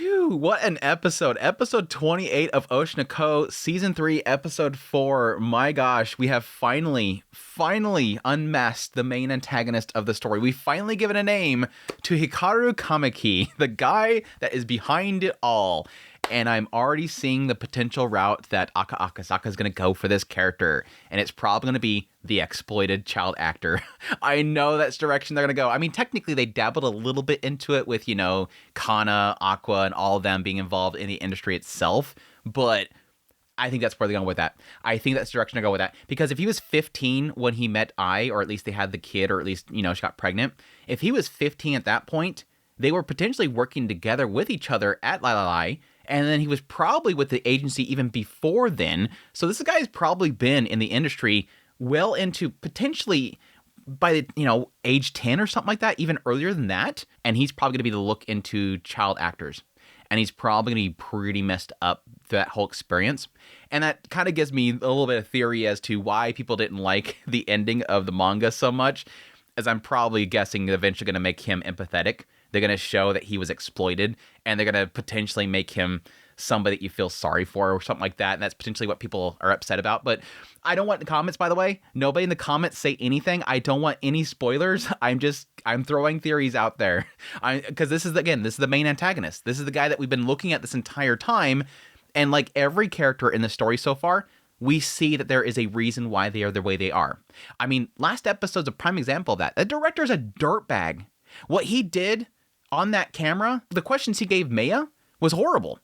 Whew, what an episode. Episode 28 of Oshinoko, Season 3, Episode 4. My gosh, we have finally unmasked the main antagonist of the story. We finally given a name to Hikaru Kameki, the guy that is behind it all. And I'm already seeing the potential route that Akasaka is going to go for this character. And it's probably going to be the exploited child actor. I know that's the direction they're going to go. I mean, technically, they dabbled a little bit into it with, Kana, Aqua, and all of them being involved in the industry itself. But I think that's where they're going with that. I think that's the direction to go with that. Because if he was 15 when he met Ai, or at least they had the kid, or at least, she got pregnant. If he was 15 at that point, they were potentially working together with each other at Lai. And then he was probably with the agency even before then. So this guy's probably been in the industry well into potentially by age 10 or something like that, even earlier than that. And he's probably going to be the look into child actors. And he's probably going to be pretty messed up that whole experience. And that kind of gives me a little bit of theory as to why people didn't like the ending of the manga so much, as I'm probably guessing they're eventually going to make him empathetic. They're going to show that he was exploited, and they're going to potentially make him somebody that you feel sorry for or something like that. And that's potentially what people are upset about. But I don't want the comments, by the way. Nobody in the comments say anything. I don't want any spoilers. I'm throwing theories out there. Because this is the main antagonist. This is the guy that we've been looking at this entire time. And like every character in the story so far, we see that there is a reason why they are the way they are. I mean, last episode's a prime example of that. The director's a dirtbag. What he did on that camera, the questions he gave Maya was horrible.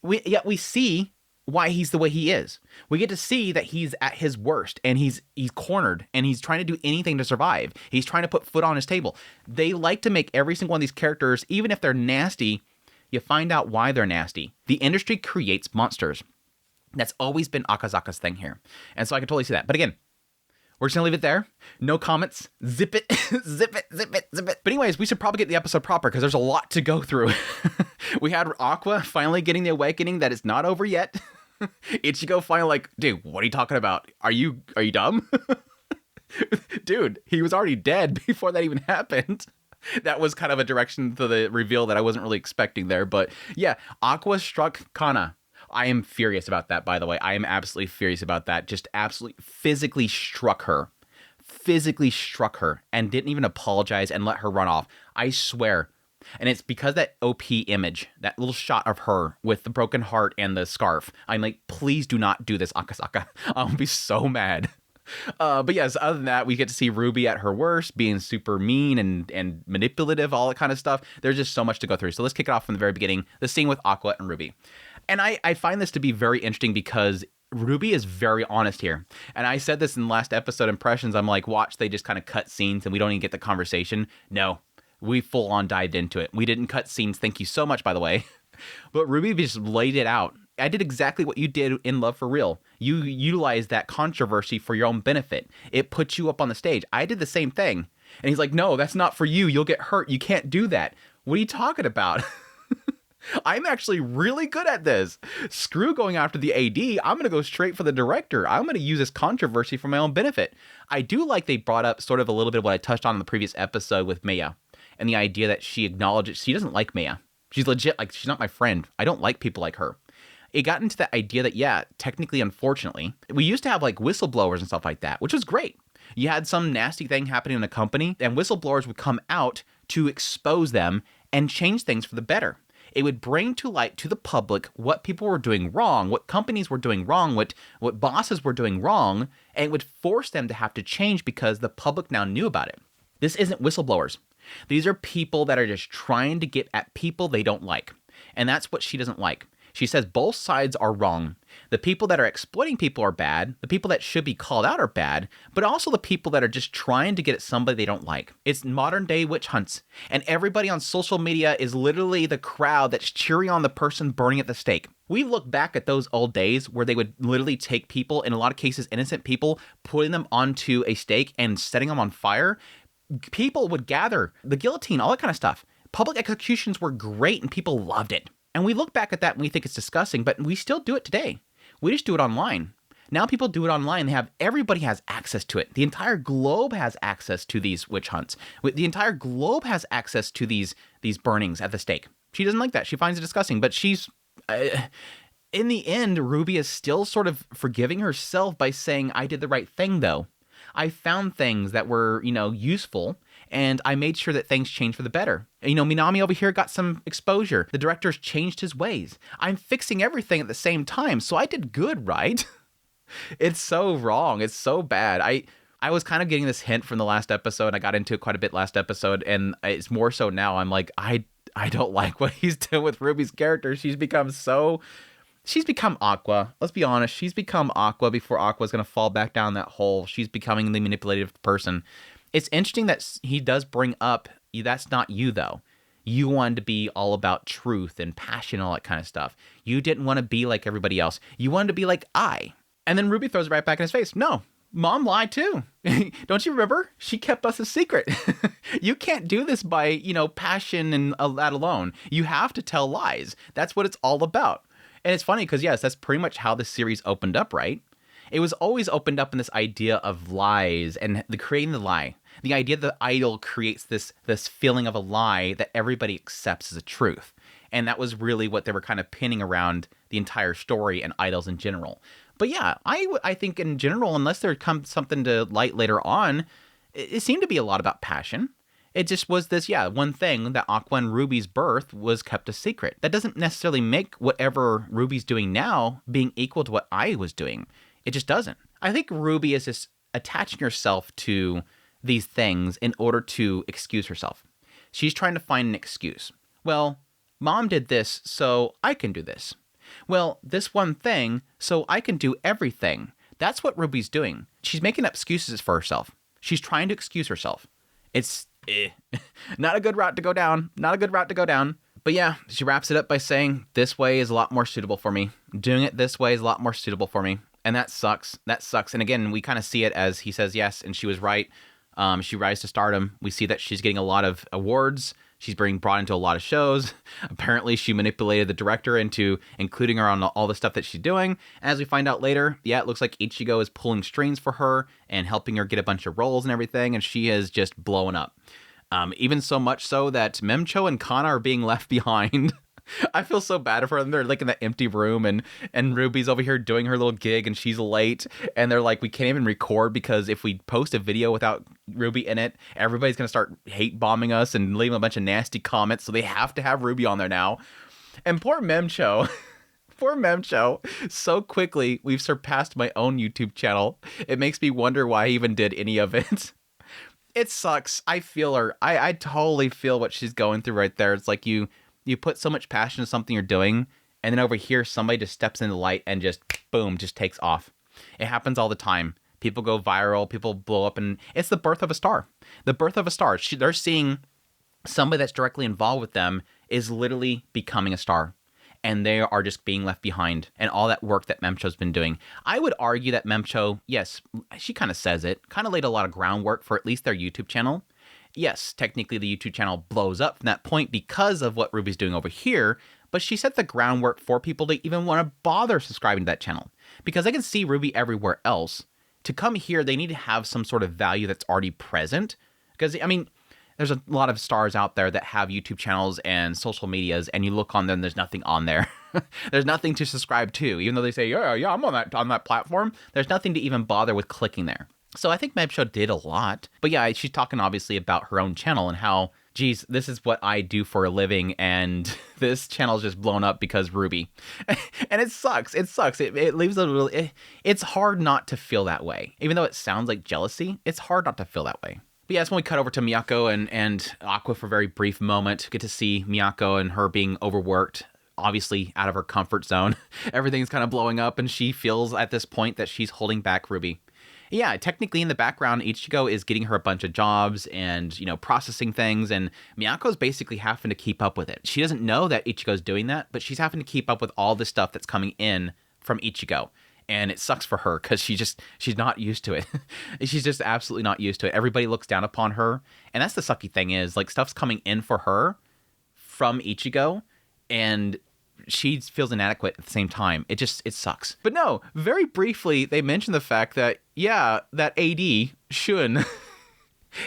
Yet we see why he's the way he is. We get to see that he's at his worst, and he's cornered, and he's trying to do anything to survive. He's trying to put food on his table. They like to make every single one of these characters, even if they're nasty, you find out why they're nasty. The industry creates monsters. That's always been Akasaka's thing here. And so I can totally see that. But again, we're just going to leave it there. No comments. Zip it. Zip it. Zip it. Zip it. But anyways, we should probably get the episode proper because there's a lot to go through. We had Aqua finally getting the awakening that it's not over yet. Ichigo finally like, dude, what are you talking about? Are you dumb? Dude, he was already dead before that even happened. That was kind of a direction to the reveal that I wasn't really expecting there. But yeah, Aqua struck Kana. I am furious about that, by the way. I am absolutely furious about that. Just absolutely physically struck her. And didn't even apologize and let her run off. I swear. And it's because that OP image, that little shot of her with the broken heart and the scarf. I'm like, please do not do this, Akasaka. I'll be so mad. But yes, other than that, we get to see Ruby at her worst, being super mean and manipulative, all that kind of stuff. There's just so much to go through. So let's kick it off from the very beginning. The scene with Aqua and Ruby. And I find this to be very interesting because Ruby is very honest here. And I said this in the last episode impressions. I'm like, watch, they just kind of cut scenes and we don't even get the conversation. No, we full on dived into it. We didn't cut scenes. Thank you so much, by the way. But Ruby just laid it out. I did exactly what you did in Love for Real. You utilized that controversy for your own benefit. It put you up on the stage. I did the same thing. And he's like, no, that's not for you. You'll get hurt. You can't do that. What are you talking about? I'm actually really good at this. Screw going after the AD. I'm going to go straight for the director. I'm going to use this controversy for my own benefit. I do like they brought up sort of a little bit of what I touched on in the previous episode with Maya and the idea that she acknowledges she doesn't like Maya. She's legit, like, she's not my friend. I don't like people like her. It got into that idea that, yeah, technically, unfortunately, we used to have like whistleblowers and stuff like that, which was great. You had some nasty thing happening in a company and whistleblowers would come out to expose them and change things for the better. It would bring to light to the public what people were doing wrong, what companies were doing wrong, what bosses were doing wrong, and it would force them to have to change because the public now knew about it. This isn't whistleblowers. These are people that are just trying to get at people they don't like. And that's what she doesn't like. She says both sides are wrong. The people that are exploiting people are bad. The people that should be called out are bad. But also the people that are just trying to get at somebody they don't like. It's modern day witch hunts. And everybody on social media is literally the crowd that's cheering on the person burning at the stake. We look back at those old days where they would literally take people, in a lot of cases innocent people, putting them onto a stake and setting them on fire. People would gather, the guillotine, all that kind of stuff. Public executions were great and people loved it. And we look back at that and we think it's disgusting, but we still do it today. We just do it online. Now people do it online. Everybody has access to it. The entire globe has access to these witch hunts. The entire globe has access to these burnings at the stake. She doesn't like that. She finds it disgusting. But she's... in the end, Ruby is still sort of forgiving herself by saying, I did the right thing, though. I found things that were, useful, and I made sure that things changed for the better. Minami over here got some exposure. The director's changed his ways. I'm fixing everything at the same time, so I did good, right? It's so wrong. It's so bad. I was kind of getting this hint from the last episode. I got into it quite a bit last episode, and it's more so now. I'm like, I don't like what he's doing with Ruby's character. She's become Aqua. Let's be honest. She's become Aqua before Aqua's going to fall back down that hole. She's becoming the manipulative person. It's interesting that he does bring up, that's not you, though. You wanted to be all about truth and passion and all that kind of stuff. You didn't want to be like everybody else. You wanted to be like I. And then Ruby throws it right back in his face. No, Mom lied too. Don't you remember? She kept us a secret. You can't do this by, passion and that alone. You have to tell lies. That's what it's all about. And it's funny because, yes, that's pretty much how the series opened up, right? It was always opened up in this idea of lies and creating the lie. The idea that the idol creates this feeling of a lie that everybody accepts as a truth. And that was really what they were kind of pinning around the entire story and idols in general. But yeah, I think in general, unless there comes something to light later on, it seemed to be a lot about passion. It just was this, one thing that Aqua and Ruby's birth was kept a secret. That doesn't necessarily make whatever Ruby's doing now being equal to what I was doing. It just doesn't. I think Ruby is just attaching herself to these things in order to excuse herself. She's trying to find an excuse. Well, Mom did this, so I can do this. Well, this one thing, so I can do everything. That's what Ruby's doing. She's making up excuses for herself. She's trying to excuse herself. It's not a good route to go down. Not a good route to go down. But yeah, she wraps it up by saying, this way is a lot more suitable for me. Doing it this way is a lot more suitable for me. And that sucks. That sucks. And again, we kind of see it as he says yes, and she was right. She rises to stardom. We see that she's getting a lot of awards. She's being brought into a lot of shows. Apparently, she manipulated the director into including her on all the stuff that she's doing. As we find out later, it looks like Ichigo is pulling strings for her and helping her get a bunch of roles and everything, and she is just blowing up. Even so much so that Memcho and Kana are being left behind. I feel so bad for them. They're like in that empty room, and Ruby's over here doing her little gig, and she's late. And they're like, we can't even record because if we post a video without Ruby in it, everybody's gonna start hate bombing us and leaving a bunch of nasty comments. So they have to have Ruby on there now. And poor Memcho. Poor Memcho. So quickly, we've surpassed my own YouTube channel. It makes me wonder why I even did any of it. It sucks. I feel her. I totally feel what she's going through right there. It's like you put so much passion into something you're doing, and then over here, somebody just steps in the light and just, boom, just takes off. It happens all the time. People go viral, people blow up, and it's the birth of a star. The birth of a star. They're seeing somebody that's directly involved with them is literally becoming a star, and they are just being left behind, and all that work that Memcho's been doing. I would argue that Memcho, yes, she kind of says it, kind of laid a lot of groundwork for at least their YouTube channel. Yes, technically the YouTube channel blows up from that point because of what Ruby's doing over here, but she set the groundwork for people to even want to bother subscribing to that channel. Because I can see Ruby everywhere else. To come here, they need to have some sort of value that's already present. Because, I mean, there's a lot of stars out there that have YouTube channels and social medias, and you look on them, there's nothing on there. There's nothing to subscribe to. Even though they say, yeah, I'm on that platform, there's nothing to even bother with clicking there. So I think Memcho did a lot. But yeah, she's talking obviously about her own channel and how, geez, this is what I do for a living, and this channel's just blown up because Ruby. And it sucks. It sucks. It leaves a little... It's hard not to feel that way. Even though it sounds like jealousy, it's hard not to feel that way. But yeah, that's when we cut over to Miyako and Aqua for a very brief moment. Get to see Miyako and her being overworked, obviously out of her comfort zone. Everything's kind of blowing up, and she feels at this point that she's holding back Ruby. Yeah, technically in the background, Ichigo is getting her a bunch of jobs and, processing things, and Miyako's basically having to keep up with it. She doesn't know that Ichigo's doing that, but she's having to keep up with all the stuff that's coming in from Ichigo. And it sucks for her because she's not used to it. She's just absolutely not used to it. Everybody looks down upon her. And that's the sucky thing is, like, stuff's coming in for her from Ichigo, and she feels inadequate at the same time. It sucks. But no, very briefly, they mention the fact that, that AD, Shun,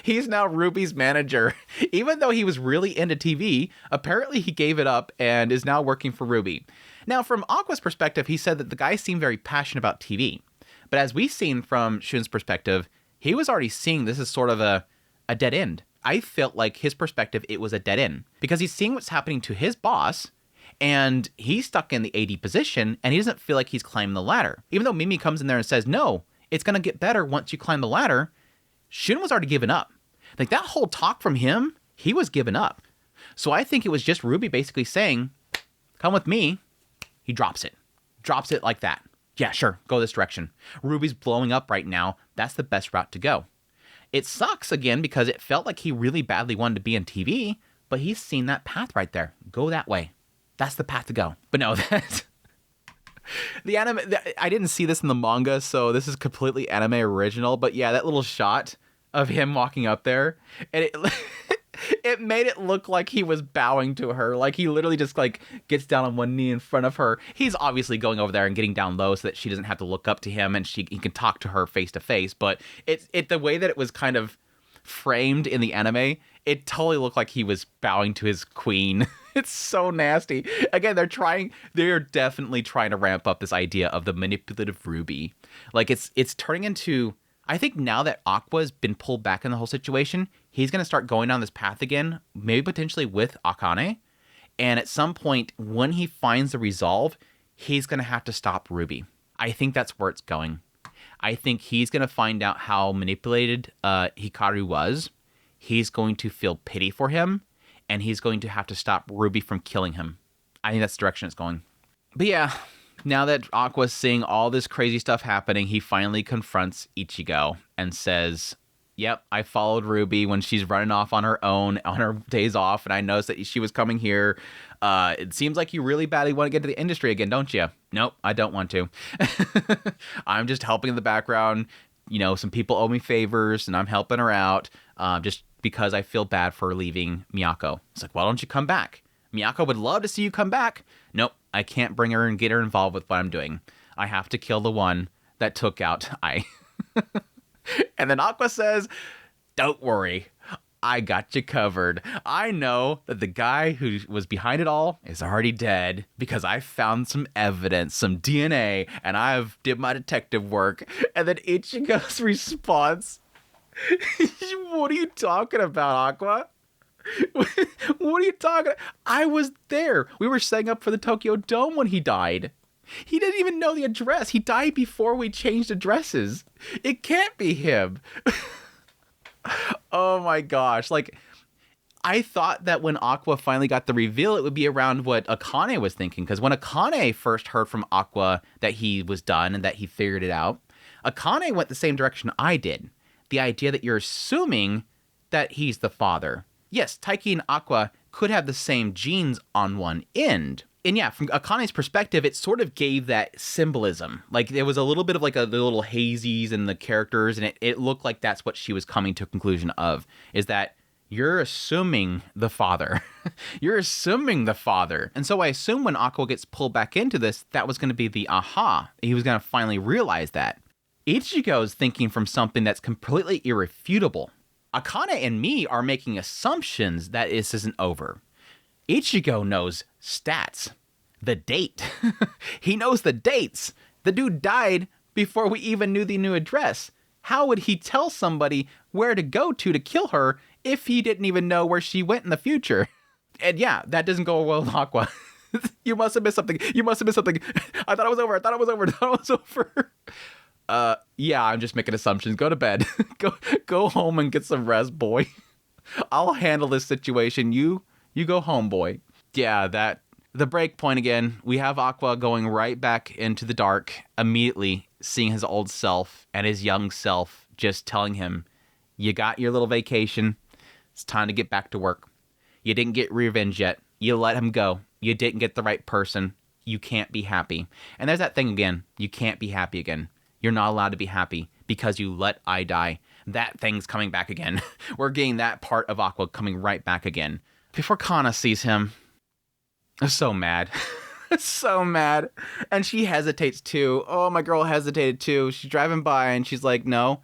He's now Ruby's manager. Even though he was really into TV, apparently he gave it up and is now working for Ruby. Now, from Aqua's perspective, he said that the guy seemed very passionate about TV. But as we've seen from Shun's perspective, he was already seeing this as sort of a dead end. I felt like his perspective, it was a dead end. Because he's seeing what's happening to his boss, and he's stuck in the AD position, and he doesn't feel like he's climbing the ladder. Even though Mimi comes in there and says, no, it's going to get better once you climb the ladder, Shun was already given up. Like, that whole talk from him, he was given up. So I think it was just Ruby basically saying, come with me. He drops it. Drops it like that. Yeah, sure, go this direction. Ruby's blowing up right now. That's the best route to go. It sucks, again, because it felt like he really badly wanted to be on TV, but he's seen that path right there. Go that way. That's the path to go. But no, that's... The anime... I didn't see this in the manga, so this is completely anime original, but yeah, that little shot of him walking up there, and it... It made it look like he was bowing to her. Like, he literally just, like, gets down on one knee in front of her. He's obviously going over there and getting down low so that she doesn't have to look up to him and he can talk to her face to face. But the way that it was kind of framed in the anime, it totally looked like he was bowing to his queen. It's so nasty. Again, they're definitely trying to ramp up this idea of the manipulative Ruby. Like, it's turning into... I think now that Aqua's been pulled back in the whole situation, he's going to start going down this path again, maybe potentially with Akane. And at some point, when he finds the resolve, he's going to have to stop Ruby. I think that's where it's going. I think he's going to find out how manipulated Hikaru was. He's going to feel pity for him, and he's going to have to stop Ruby from killing him. I think that's the direction it's going. But yeah... Now that Aqua's seeing all this crazy stuff happening, he finally confronts Ichigo and says, yep, I followed Ruby when she's running off on her own on her days off, and I noticed that she was coming here. It seems like you really badly want to get into the industry again, don't you? Nope, I don't want to. I'm just helping in the background. You know, some people owe me favors, and I'm helping her out just because I feel bad for leaving Miyako. It's like, why don't you come back? Miyako would love to see you come back. Nope, I can't bring her and get her involved with what I'm doing. I have to kill the one that took out Ai. And then Aqua says, don't worry, I got you covered. I know that the guy who was behind it all is already dead because I found some evidence, some DNA, and I've did my detective work. And then Ichigo's response, what are you talking about, Aqua? What are you talking about? I was there. We were setting up for the Tokyo Dome when he died. He didn't even know the address. He died before we changed addresses. It can't be him. Oh my gosh. Like, I thought that when Aqua finally got the reveal, it would be around what Akane was thinking. Because when Akane first heard from Aqua that he was done and that he figured it out, Akane went the same direction I did. The idea that you're assuming that he's the father. Yes, Taiki and Aqua could have the same genes on one end. And yeah, from Akane's perspective, it sort of gave that symbolism. Like, there was a little bit of like the little hazies in the characters, and it looked like that's what she was coming to a conclusion of, is that you're assuming the father. You're assuming the father. And so I assume when Aqua gets pulled back into this, that was going to be the aha. He was going to finally realize that. Ichigo's thinking from something that's completely irrefutable. Akane and me are making assumptions that this isn't over. Ichigo knows stats. The date. He knows the dates. The dude died before we even knew the new address. How would he tell somebody where to go to kill her if he didn't even know where she went in the future? And yeah, that doesn't go well with Aqua. You must have missed something. You must have missed something. I thought it was over. I thought it was over. I thought it was over. Yeah, I'm just making assumptions. Go to bed. Go home and get some rest, boy. I'll handle this situation. You go home, boy. Yeah, the break point again. We have Aqua going right back into the dark, immediately seeing his old self and his young self just telling him, you got your little vacation. It's time to get back to work. You didn't get revenge yet. You let him go. You didn't get the right person. You can't be happy. And there's that thing again. You can't be happy again. You're not allowed to be happy because you let Ai die. That thing's coming back again. We're getting that part of Aqua coming right back again. Before Kana sees him, I'm so mad. So mad. And she hesitates too. Oh, my girl hesitated too. She's driving by and she's like, no,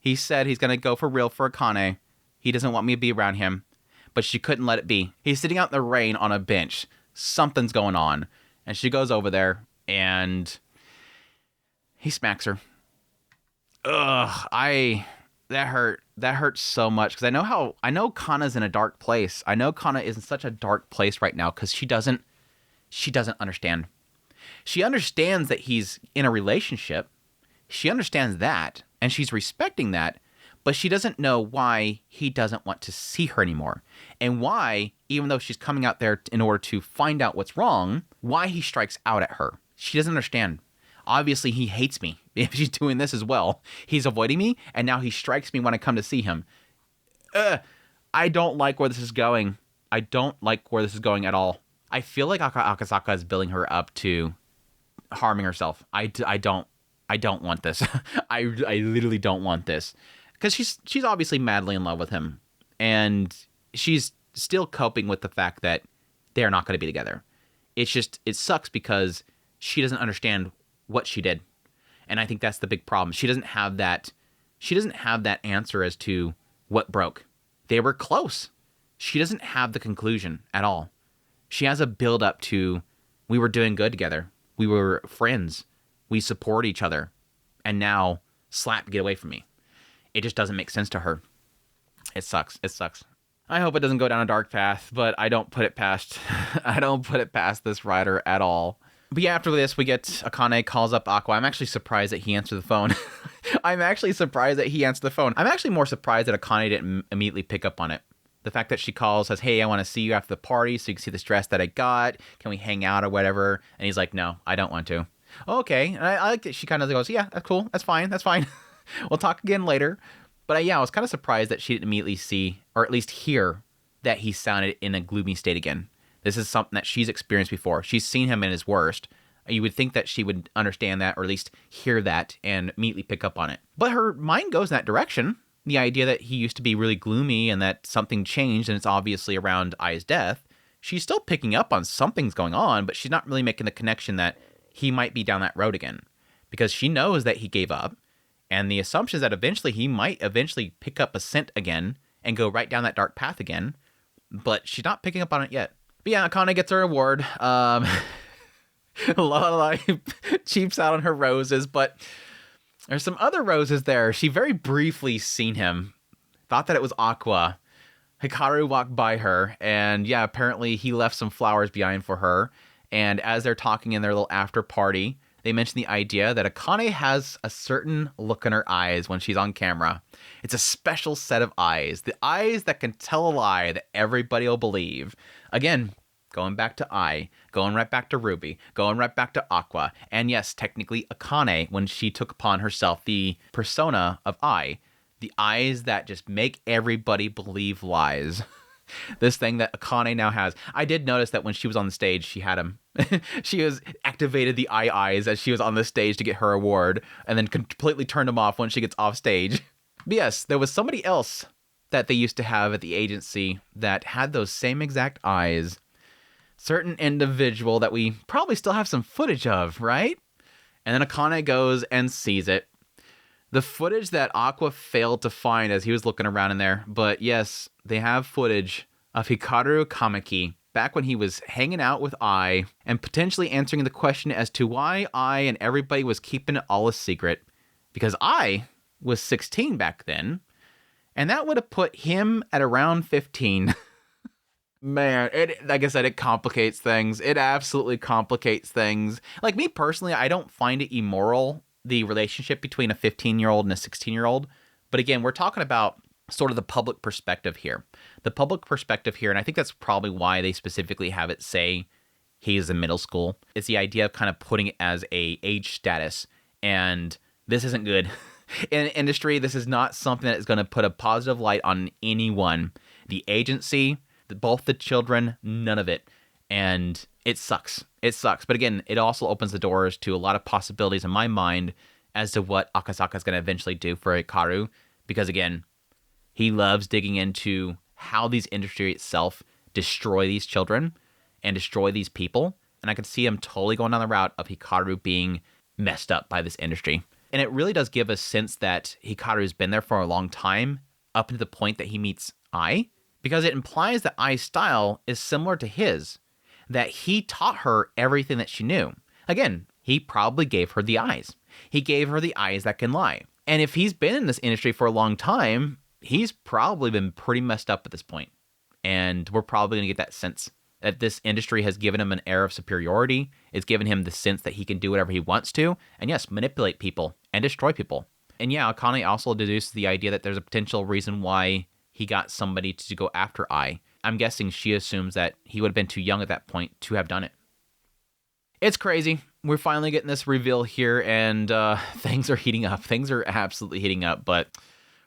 He said he's going to go for real for Akane. He doesn't want me to be around him. But she couldn't let it be. He's sitting out in the rain on a bench. Something's going on. And she goes over there and he smacks her. Ugh, that hurt so much because I know Kana's in a dark place. I know Kana is in such a dark place right now because she doesn't understand. She understands that he's in a relationship. She understands that, and she's respecting that, but she doesn't know why he doesn't want to see her anymore. And why, even though she's coming out there in order to find out what's wrong, why he strikes out at her. She doesn't understand. Obviously, he hates me if she's doing this as well. He's avoiding me, and now he strikes me when I come to see him. I don't like where this is going. I don't like where this is going at all. I feel like Akasaka is building her up to harming herself. I don't want this. I literally don't want this. Because she's obviously madly in love with him. And she's still coping with the fact that they're not going to be together. It's just, it sucks because she doesn't understand what she did. And I think that's the big problem. She doesn't have that answer as to what broke. They were close. She doesn't have the conclusion at all. She has a build up to, we were doing good together. We were friends. We support each other. And now, slap, get away from me. It just doesn't make sense to her. It sucks. It sucks. I hope it doesn't go down a dark path, but I don't put it past this writer at all. But yeah, after this, we get Akane calls up Aqua. I'm actually surprised that he answered the phone. I'm actually more surprised that Akane didn't immediately pick up on it. The fact that she calls, says, hey, I want to see you after the party so you can see this dress that I got. Can we hang out or whatever? And he's like, no, I don't want to. Okay. And I like that she kind of goes, yeah, that's cool. That's fine. We'll talk again later. But yeah, I was kind of surprised that she didn't immediately see, or at least hear, that he sounded in a gloomy state again. This is something that she's experienced before. She's seen him in his worst. You would think that she would understand that, or at least hear that and immediately pick up on it. But her mind goes in that direction. The idea that he used to be really gloomy and that something changed, and it's obviously around Ai's death. She's still picking up on something's going on, but she's not really making the connection that he might be down that road again. Because she knows that he gave up. And the assumption is that eventually he might pick up a scent again and go right down that dark path again. But she's not picking up on it yet. But yeah, Akane gets her award. Lala cheaps out on her roses, but there's some other roses there. She very briefly seen him. Thought that it was Aqua. Hikaru walked by her, and yeah, apparently he left some flowers behind for her. And as they're talking in their little after party, they mention the idea that Akane has a certain look in her eyes when she's on camera. It's a special set of eyes. The eyes that can tell a lie that everybody will believe. Again, going back to Ai, going right back to Ruby, going right back to Aqua. And yes, technically Akane, when she took upon herself the persona of Ai. The eyes that just make everybody believe lies. This thing that Akane now has. I did notice that when she was on the stage, she had him. She was activated the eye eyes as she was on the stage to get her award, and then completely turned them off when she gets off stage. But yes, there was somebody else that they used to have at the agency that had those same exact eyes. Certain individual that we probably still have some footage of, right? And then Akane goes and sees it. The footage that Aqua failed to find as he was looking around in there. But yes, they have footage of Hikaru Kameki back when he was hanging out with Ai and potentially answering the question as to why Ai and everybody was keeping it all a secret. Because Ai was 16 back then, and that would have put him at around 15. Man, like I said, it complicates things. It absolutely complicates things. Like me personally, I don't find it immoral, the relationship between a 15-year-old and a 16-year-old. But again, we're talking about sort of the public perspective here. The public perspective here, and I think that's probably why they specifically have it say he is in middle school. It's the idea of kind of putting it as a age status. And this isn't good. In the industry, this is not something that is going to put a positive light on anyone. The agency, both the children, none of it. And it sucks. It sucks. But again, it also opens the doors to a lot of possibilities in my mind as to what Akasaka is going to eventually do for Hikaru. Because again, he loves digging into how these industry itself destroy these children and destroy these people. And I could see him totally going down the route of Hikaru being messed up by this industry. And it really does give a sense that Hikaru's been there for a long time, up to the point that he meets Ai, because it implies that Ai's style is similar to his, that he taught her everything that she knew. Again, he probably gave her the eyes. He gave her the eyes that can lie. And if he's been in this industry for a long time, he's probably been pretty messed up at this point. And we're probably going to get that sense that this industry has given him an air of superiority. It's given him the sense that he can do whatever he wants to, and yes, manipulate people and destroy people. And yeah, Akane also deduces the idea that there's a potential reason why he got somebody to go after Ai. I'm guessing she assumes that he would have been too young at that point to have done it. It's crazy. We're finally getting this reveal here, and things are heating up. Things are absolutely heating up, but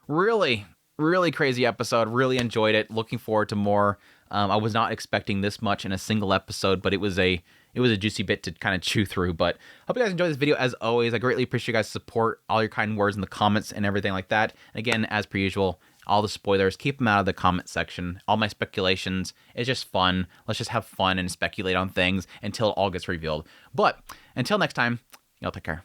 really, really crazy episode. Really enjoyed it. Looking forward to more. I was not expecting this much in a single episode, but it was a juicy bit to kind of chew through. But hope you guys enjoyed this video. As always, I greatly appreciate you guys' support, all your kind words in the comments and everything like that. And again, as per usual, all the spoilers, keep them out of the comment section. All my speculations, it's just fun. Let's just have fun and speculate on things until it all gets revealed. But until next time, y'all take care.